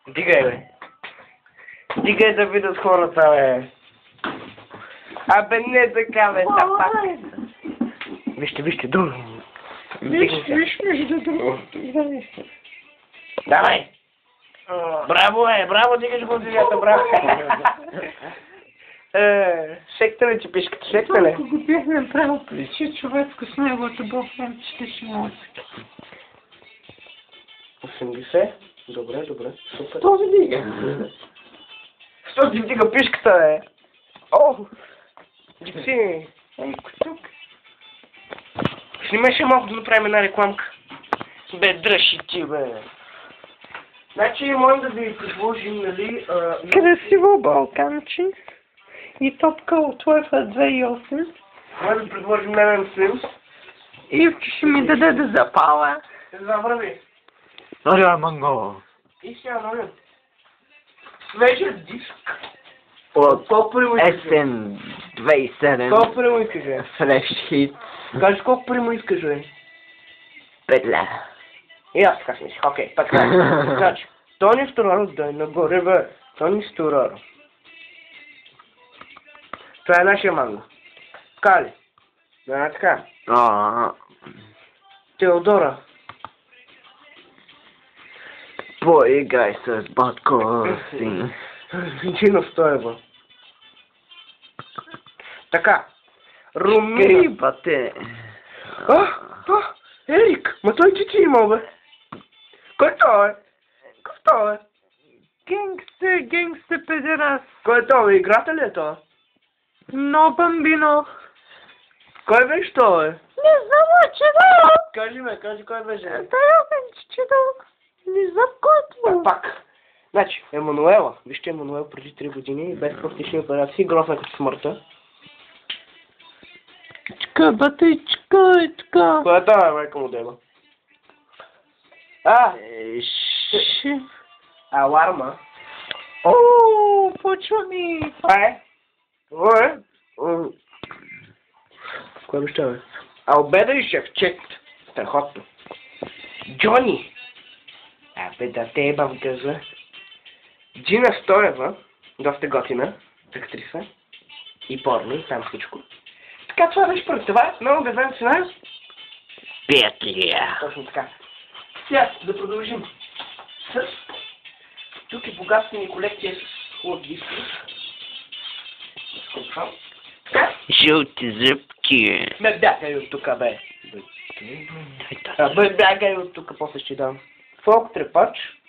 Дигай, бе. Дигай да видят хората, бе. Абе, не така, бе, пак. Вижте, друго. Виж, между другото. Давай. Браво, браво, дигаш го земята, браво. Шектане, че пишката, шектане. Ако го бяхме направил причи човецко с неговото бълфен, ще може. 80. Добре, супер. 100 дига. 100 ти вдига пишката, бе. О! Дипси. Тук. Снимай ще малко да направим една рекламка. Бе, дръжи ти, бе. Значи, можем да ви предложим, нали... Красиво балканче. И топка от UEFA 2008. Можем да предложим Немен Съюз. Ивчо ще ми даде да запаля. Завърви. Норя Манго. И сега, нали? Свежия диск. От Колко пари му искаш? есен 2007. Колко пари му искаш, бе? Fresh Hit. Кажи колко пари му искаш, бе? 5 лева. И аз така смислих. Окей, така. Значи, Тони Стораро, дай нагоре, бе. Тони Стораро. Това е нашия манго. Така ли? Да, така. Теодора. Поиграй с батко си. Джино Стоева. Така. Румина. Скрипате. Ерик, ма той ти имал, бе. Кой той е? Кой той е? Генгстер педерас. Кой е той? Играта ли е той? Но бамбино. Кой беше той? Не знам, че да. Кажи ме, кой беше? Да, че да. Не знам кой е. Пак. Значи, Емануела. Вижте Емануел преди 3 години, без пластични операции, грозна като смъртта. Чка, батичка и така. Кой е това, майка му дева? Аларма. О, почва ми. Кой беше това, бе? Албеда и Шевчет. Страхотно. Джони. Абе, да те еба в гъза. Джина Стоева. Доста готина. Актриса. И порно, там всичко. Така, това беше първо. Това е много газан цена. 5 лева. Точно така. Сега да продължим с... Тук е богатата ни колекция с хубави диски. Така. Жълти зъбки. Ме бягай от тука, бе. Бе, бягай от тука, после ще дам. Фолк трепач.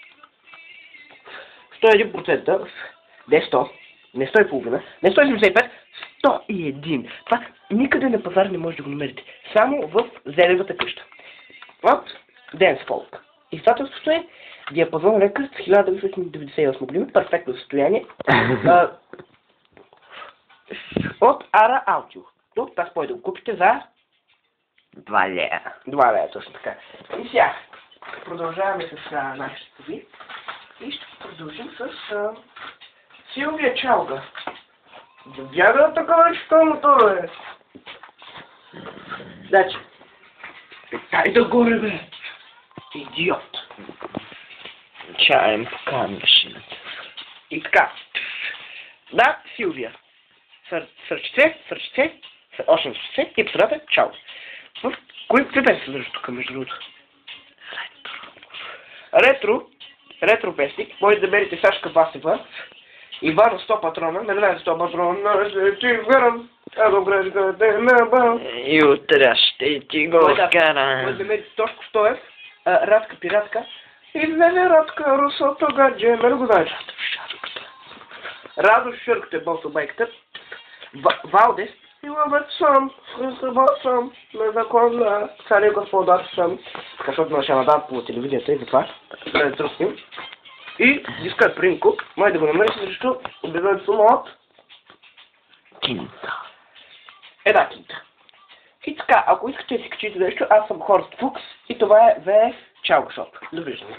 101%. Не 100. Не 100,5. Не 175. 101. Това никъде на пазар не може да го намерите. Само в Зелевата къща. От Dance Folk. Издателството е Диапазон Рекърд 1998 година. Перфектно състояние. От Ара Аутио. Тук тази може да го купите за 2 лева. 2 лева, точно така. И сега продължаваме с нашите кови. И ще продължим с Силвия Чалга. Да бяга такова щомото, бе. Значи, дай да горе, бе. Идиот. Чаем по камешината. И така. Да, Силвия. Сърчице, още сърчице и посредата, чао. В кои песни се държа тук, между другото? Ретро песник. Може да намерите Сашка Васева. Ивана 100 патрона. Не знам 100 патрона. Ти вгърам. Едо грешката неба. И утре ще ти го скарам. Може да намерите Тошко Стоев. Радка пиратка. Излезе Радка, Русото гадже. Мене го знаеш. Радо Шърката, босо байката. Валдес. И лъвът съм. Съм. Незаконна. Цари господар съм. Защото не ще надават по телевизията и затова. Да тръснем. И диска Принко. Може да го намерите, защото обявяват сума от Кинта. една кинта. И така, ако искате да си качите нещо, аз съм Хорст Фукс и това е VF Чалга Шоп. Довиждане.